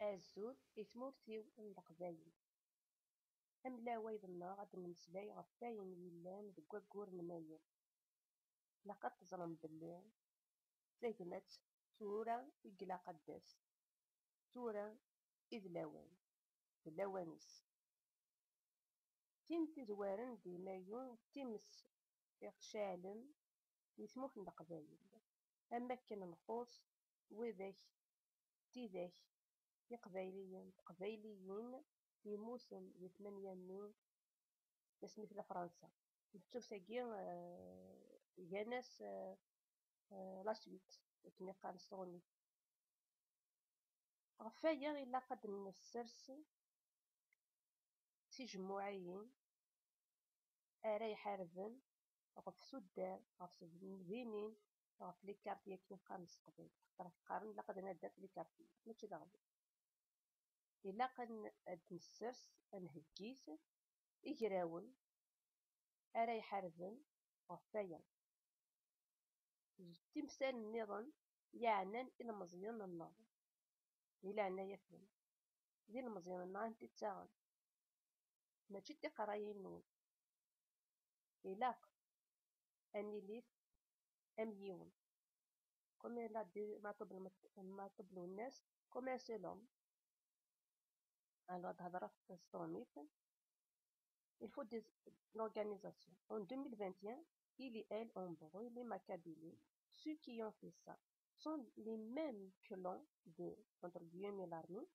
Azul ismurtiw n Leqbayel. Amlawa iḍennaɣ ad nmeslay ɣef wayen yellan deg waggur n Mayyu. Ilaq ad teẓrem belli tagmat tura i ilaq ad d-tas. Tura i d lawan, d lawan-is. Tin tizwaren di Mayyu d times iɣceɛlen di tmurt n Leqbayel. Am akken nxuṣ tidak iqbayliyen yemmuten di 8 Mai asmi tella Fransa. Nettu-sagi gan-as la suite akken iqqaren s tɣennit. Ɣef waya ilaq ad nessers tijemmuɛin ara iḥarben ɣef tuddar, ɣef tmedinin, ɣef likarti akken qqaren s teqbaylit. Qqaren ilaq ad naddal ɣef likarti mačči d aɣbel. Ilaq ad nessers, ad nheggi-t igrawen ara iḥarben ɣef waya. Timsal-nniḍen yeɛnan ilemẓiyen-nneɣ di leɛnaya-nsen. D ilemẓiyen-nneɣ anti ttaɣen, mačči d tiqeṛṛayin-nwen. Ilaq ad nilit am yiwen. Comme l'a dit Maطب الناس comme un seul homme. Alors, il faut l'organisation. En 2021, il et elle ont brûlé ma Kabylie. Ceux qui ont fait ça sont les mêmes clans de, entre guillemets, l'armée,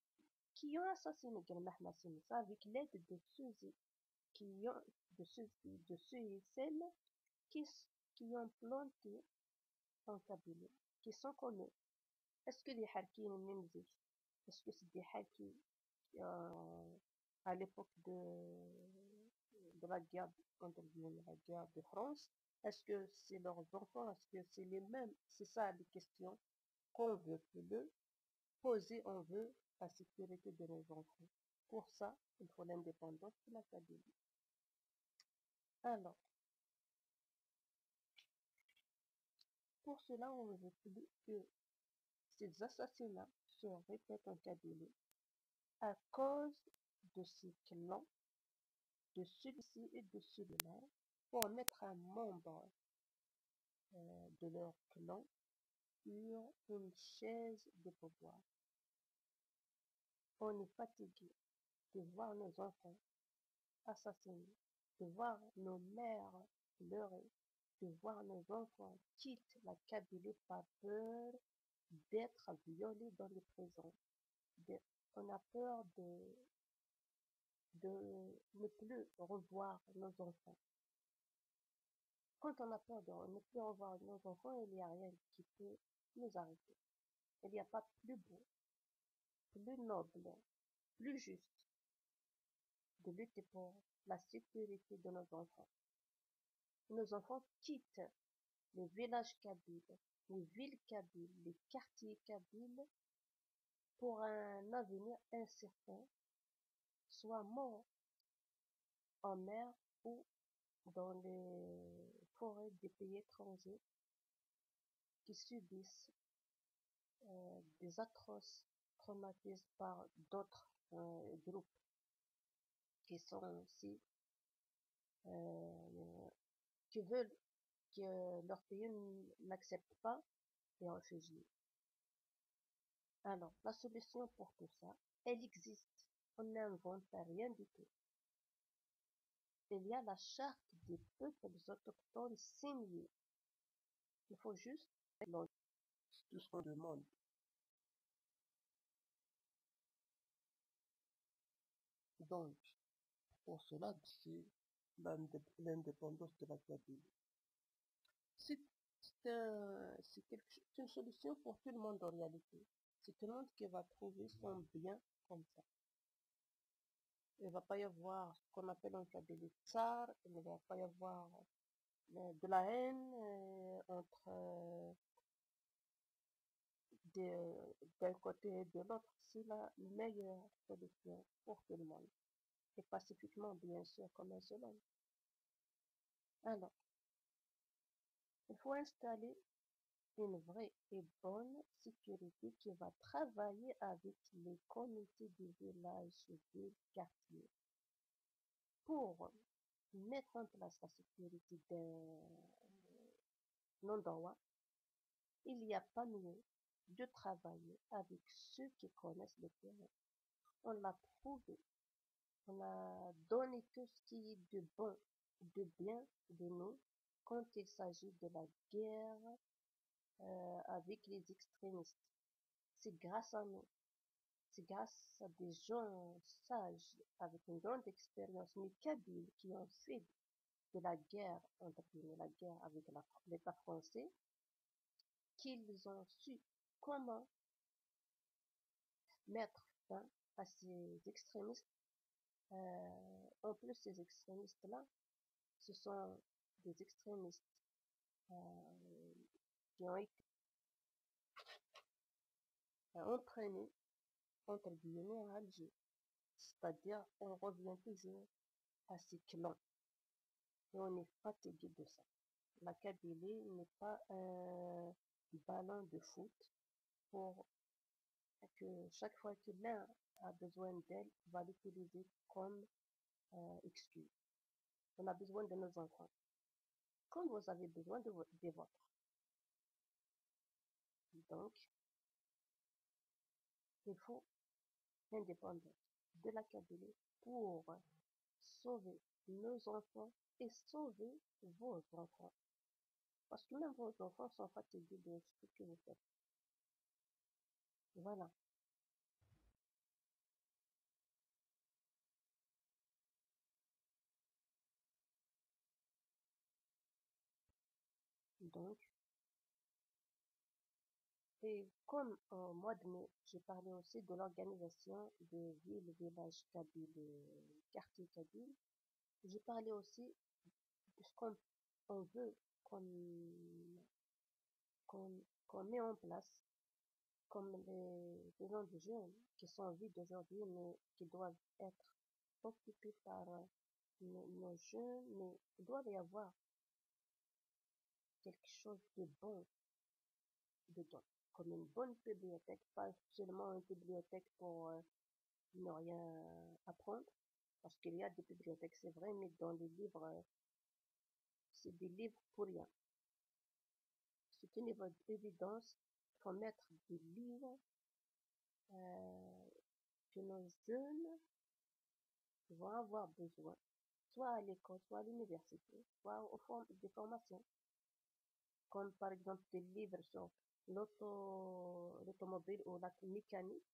qui ont assassiné Galmah Massinissa avec l'aide de ceux et celles qui ont planté en Kabylie, qui sont connus. Est-ce que les Harkis Nimzik, est-ce que c'est des Harkis à l'époque de la guerre, entre guillemets, la guerre de France? Est-ce que c'est leurs enfants? Est-ce que c'est les mêmes? C'est ça les questions qu'on veut poser. On veut la sécurité de nos enfants. Pour ça, il faut l'indépendance de la Kabylie. Alors, pour cela, on ne veut plus que ces assassinats se répètent en Kabylie à cause de ces clans, de celui-ci et de celui-là, pour mettre un membre de leur clan sur une chaise de pouvoir. On est fatigué de voir nos enfants assassinés, de voir nos mères pleurer, de voir nos enfants quitter la Kabylie par peur d'être violés dans les prisons. On a peur de ne plus revoir nos enfants. Quand on a peur de ne plus revoir nos enfants, il n'y a rien qui peut nous arrêter. Il n'y a pas plus beau, plus noble, plus juste de lutter pour la sécurité de nos enfants. Nos enfants quittent les villages kabyles, les villes kabyles, les quartiers kabyles pour un avenir incertain, soit mort en mer ou dans les forêts des pays étrangers qui subissent des atroces traumatismes par d'autres groupes qui sont aussi qui veulent que leur pays n'accepte pas les réfugiés. Alors, la solution pour tout ça, elle existe. On n'invente rien du tout. Il y a la charte des peuples autochtones signée. Il faut juste tout ce qu'on demande. Donc, pour cela, c'est l'indépendance de la Kabylie. C'est une solution pour tout le monde en réalité. C'est tout le monde qui va trouver son bien comme ça. Il ne va pas y avoir ce qu'on appelle en Kabylie tsar, il ne va pas y avoir de la haine entre d'un côté et de l'autre. C'est la meilleure solution pour tout le monde. Et pacifiquement, bien sûr, comme un seul homme. Alors, il faut installer une vraie et bonne sécurité qui va travailler avec les comités du village, du quartier pour mettre en place la sécurité d'un endroit. Il n'y a pas mieux de travailler avec ceux qui connaissent le terrain. On l'a prouvé, on a donné tout ce qui est de bon, de bien de nous quand il s'agit de la guerre avec les extrémistes. C'est grâce à nous, c'est grâce à des gens sages avec une grande expérience, mais kabyles, qui ont fait de la guerre, entre guillemets, la guerre avec l'État français, qu'ils ont su comment mettre fin à ces extrémistes. En plus, ces extrémistes-là, ce sont des extrémistes euh, qui ont été entraînés, entre guillemets, en Algérie. C'est-à-dire, on revient toujours à ces clans et on est fatigué de ça. La Kabylie n'est pas un ballon de foot pour que chaque fois que l'un a besoin d'elle, va l'utiliser comme excuse. On a besoin de nos enfants, comme vous avez besoin des vôtres. Donc, il faut l'indépendance de la Kabylie pour sauver nos enfants et sauver vos enfants. Parce que même vos enfants sont fatigués de ce que vous faites. Voilà. Donc, et comme au mois de mai, j'ai parlé aussi de l'organisation de villes, villages kabyles, quartiers kabyles, j'ai parlé aussi de ce qu'on veut qu'on qu'on qu'on met en place, comme les gens de jeunes qui sont en vie d'aujourd'hui, mais qui doivent être occupés par nos jeunes, mais il doit y avoir quelque chose de bon dedans, comme une bonne bibliothèque, pas seulement une bibliothèque pour ne rien apprendre, parce qu'il y a des bibliothèques, c'est vrai, mais dans les livres, c'est des livres pour rien. C'est une évidence, il faut mettre des livres euh, que nos jeunes vont avoir besoin, soit à l'école, soit à l'université, soit des formations, comme par exemple des livres sur l'automobile ou la mécanique,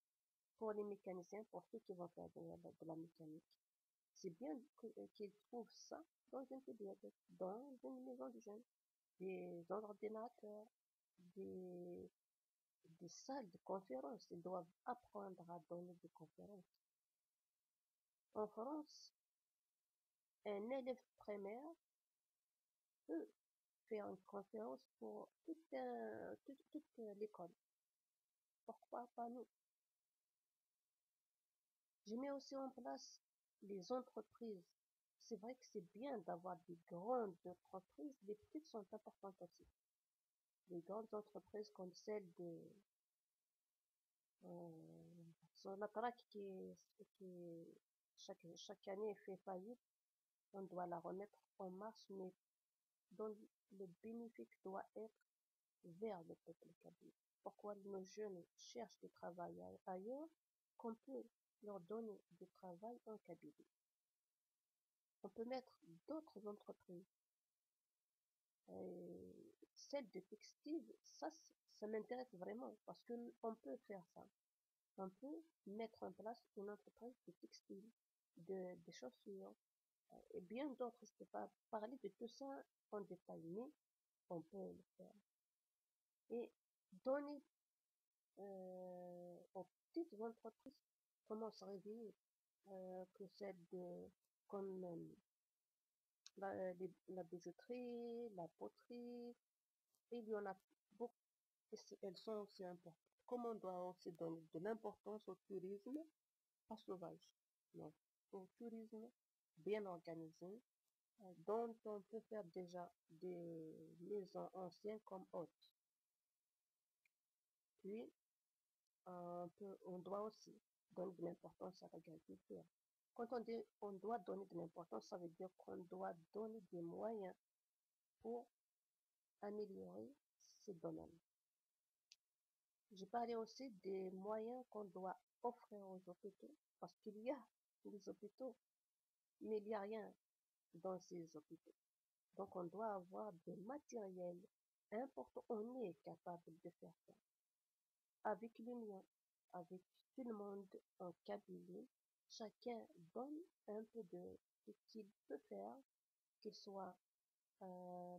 pour les mécaniciens, pour ceux qui vont faire de la mécanique. C'est bien qu'ils trouvent ça dans une bibliothèque, dans une maison de jeunes, des ordinateurs, des, des salles de conférences. Ils doivent apprendre à donner des conférences. En France, un élève primaire peut faire une conférence pour toute l'école. Pourquoi pas nous? Je mets aussi en place les entreprises. C'est vrai que c'est bien d'avoir des grandes entreprises, les petites sont importantes aussi. Les grandes entreprises comme celle de Sonatrach qui chaque année fait faillite, on doit la remettre en marche, mais dont le bénéfice doit être vers le peuple kabyle. Pourquoi nos jeunes cherchent du travail ailleurs, qu'on peut leur donner du travail en Kabylie. On peut mettre d'autres entreprises. Celle de textile, ça m'intéresse vraiment parce qu'on peut faire ça. On peut mettre en place une entreprise de textile, de chaussures et bien d'autres. Je ne peux pas parler de tout ça en détail, mais on peut le faire. Et donner aux petites entreprises comment se réveiller, que celle de comme la bijouterie, la poterie, et il y en a beaucoup, et elles sont aussi importantes. Comment on doit aussi donner de l'importance au tourisme, pas sauvage, non, au tourisme bien organisé, dont on peut faire déjà des maisons anciennes comme hôtes. puis, on doit aussi donner de l'importance à l'agriculture. Quand on dit on doit donner de l'importance, ça veut dire qu'on doit donner des moyens pour améliorer ces domaines. J'ai parlé aussi des moyens qu'on doit offrir aux hôpitaux, parce qu'il y a des hôpitaux, mais il n'y a rien dans ces hôpitaux. Donc on doit avoir des matériels importants. On est capable de faire ça. Avec l'union, avec tout le monde en Kabylie, chacun donne un peu de ce qu'il peut faire, qu'il soit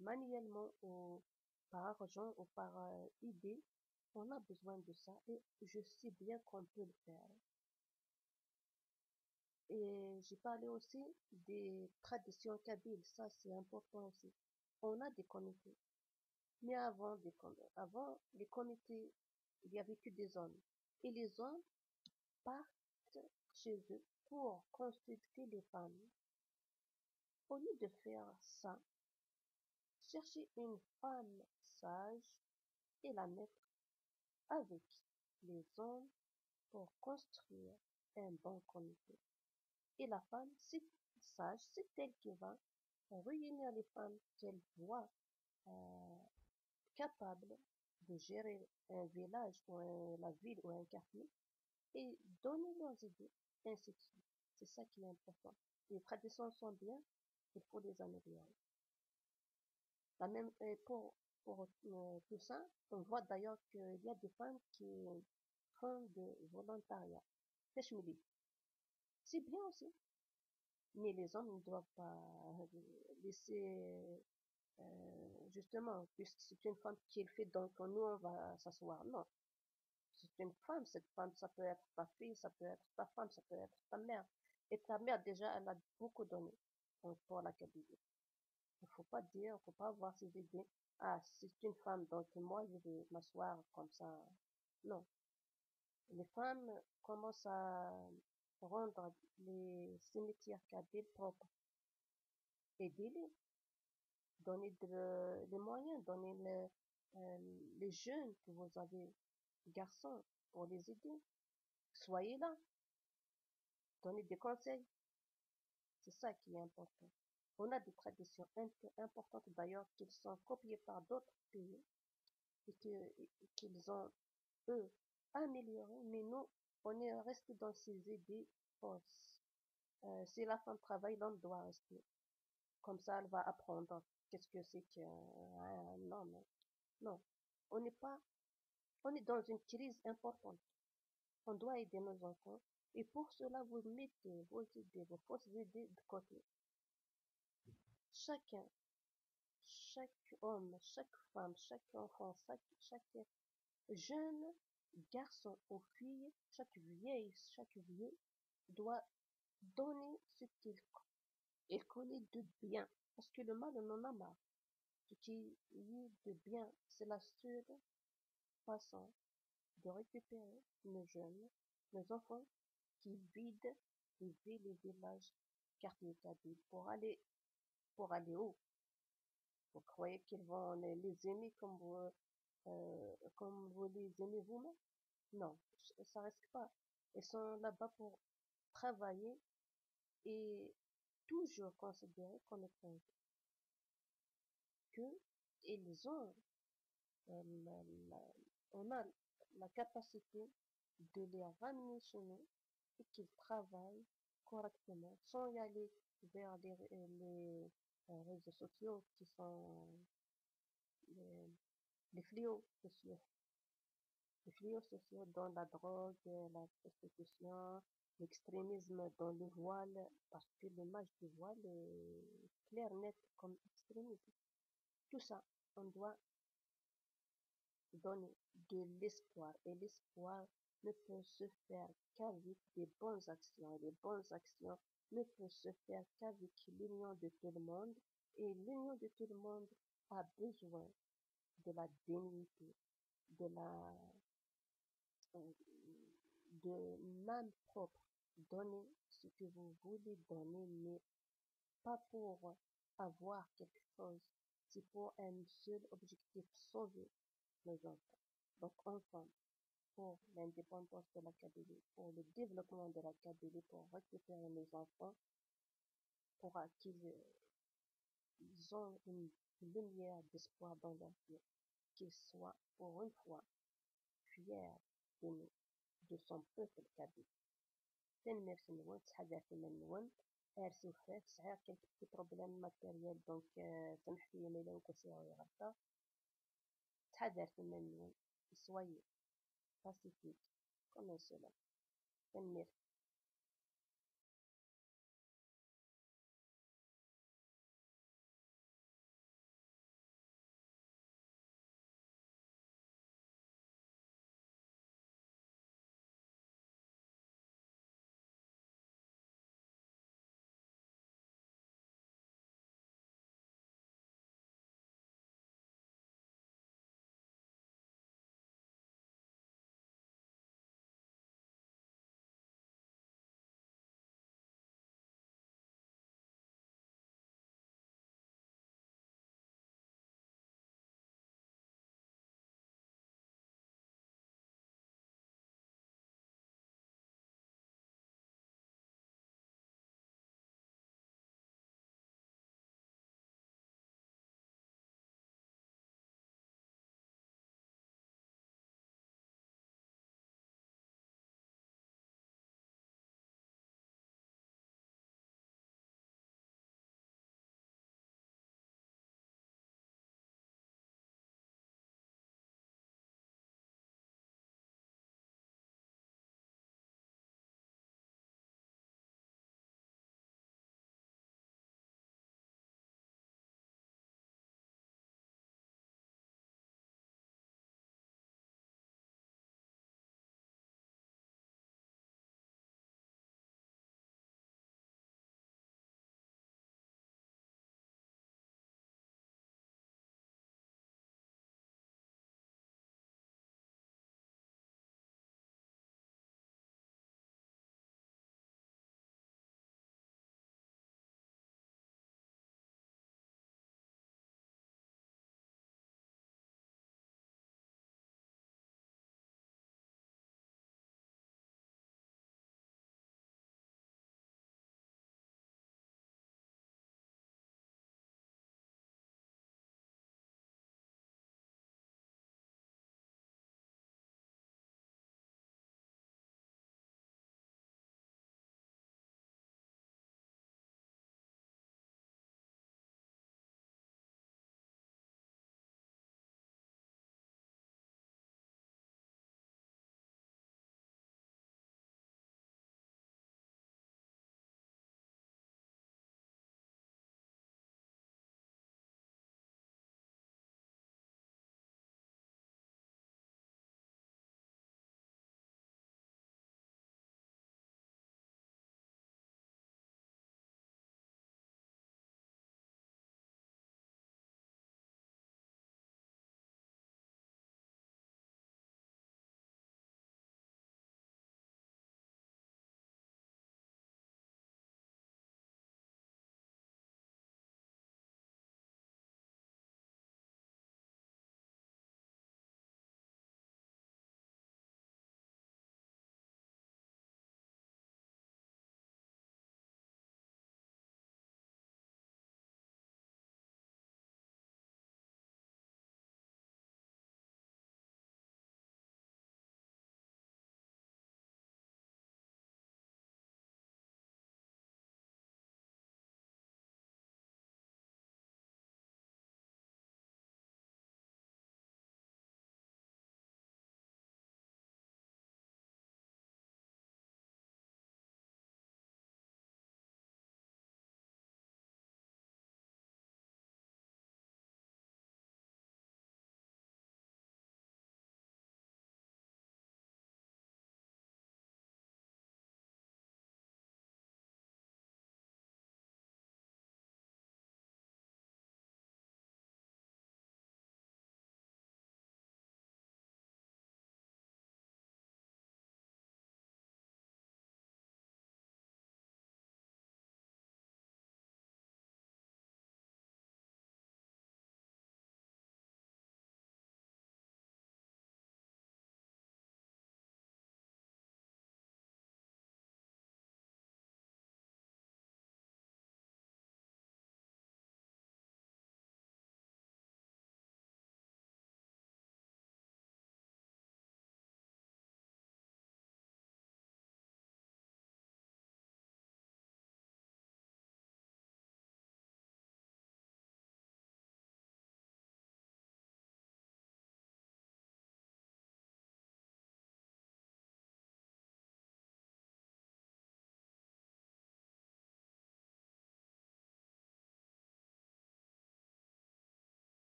manuellement ou par argent ou par idée. On a besoin de ça et je sais bien qu'on peut le faire. Et j'ai parlé aussi des traditions kabyles, ça c'est important aussi. On a des comités, mais avant les comités, il y avait que des hommes. Et les hommes partent chez eux pour consulter les femmes. Au lieu de faire ça, chercher une femme sage et la mettre avec les hommes pour construire un bon comité. Et la femme, c'est sage, c'est elle qui va réunir les femmes qu'elle voit euh, capables de gérer un village ou la ville ou un quartier et donner leurs idées, ainsi de suite. C'est ça qui est important. Les traditions sont bien, il faut les améliorer. La même pour tout ça, on voit d'ailleurs qu'il y a des femmes qui font de volontariat. C'est bien aussi. Mais les hommes ne doivent pas laisser, justement, puisque c'est une femme qui le fait, donc nous, on va s'asseoir. Non, c'est une femme, cette femme, ça peut être ta fille, ça peut être ta femme, ça peut être ta mère. Et ta mère, déjà, elle a beaucoup donné pour la Kabylie. Il faut pas dire, il faut pas avoir ces idées. Ah, c'est une femme, donc moi, je vais m'asseoir comme ça. Non. Les femmes commencent à rendre les cimetières kabyles propres. Aidez-les. Donnez les moyens, donnez les jeunes que vous avez, garçons, pour les aider. Soyez là, donnez des conseils. C'est ça qui est important. On a des traditions importantes d'ailleurs qui sont copiées par d'autres pays et qu'ils ont, eux, améliorées, mais nous, on est resté dans ces idées fausses. Si la femme travaille, l'homme doit rester. Comme ça, elle va apprendre qu'est-ce que c'est qu'un homme. Non, on n'est pas, on est dans une crise importante. On doit aider nos enfants. Et pour cela, vous mettez vos idées, vos fausses idées de côté. Chacun, chaque homme, chaque femme, chaque enfant, chaque jeune garçon ou fille, chaque vieille, chaque vieux doit donner ce qu'il connaît de bien. Parce que le mal, on en a marre. Ce qui est de bien, c'est la seule façon de récupérer nos jeunes, nos enfants qui vident les villes et villages, quartiers établis pour aller où? Vous croyez qu'ils vont les aimer comme vous les aimez vous-même? Non, ça risque pas. Ils sont là-bas pour travailler et toujours considérer comme étrangers. Que ils ont euh, la, la- on a la capacité de les ramener chez nous et qu'ils travaillent correctement sans y aller vers les réseaux sociaux qui sont les, les fléaux sociaux. Les fléaux sociaux dans la drogue, la prostitution, l'extrémisme dans le voile, parce que l'image du voile est claire, nette comme extrémisme. Tout ça, on doit donner de l'espoir. Et l'espoir ne peut se faire qu'avec des bonnes actions. Et les bonnes actions ne peuvent se faire qu'avec l'union de tout le monde. Et l'union de tout le monde a besoin de la dignité, de la de l'âme propre. Donnez ce que vous voulez donner, mais pas pour avoir quelque chose. C'est pour un seul objectif, sauver nos enfants. Donc, enfants, pour l'indépendance de la Kabylie, pour le développement de la Kabylie, pour récupérer nos enfants, pour qu'ils ont une lumière d'espoir dans leur vie, qu'ils soient pour une fois fiers de nous, de son peuple kabyle. تنميرت نون تحدثت من نون ارسو فات سعير quelques petits problèmes matériels donc سامحتي ما إلا وكسيغي غلطة تحدثت من نون soyez pacifique comme un seul homme تنميرت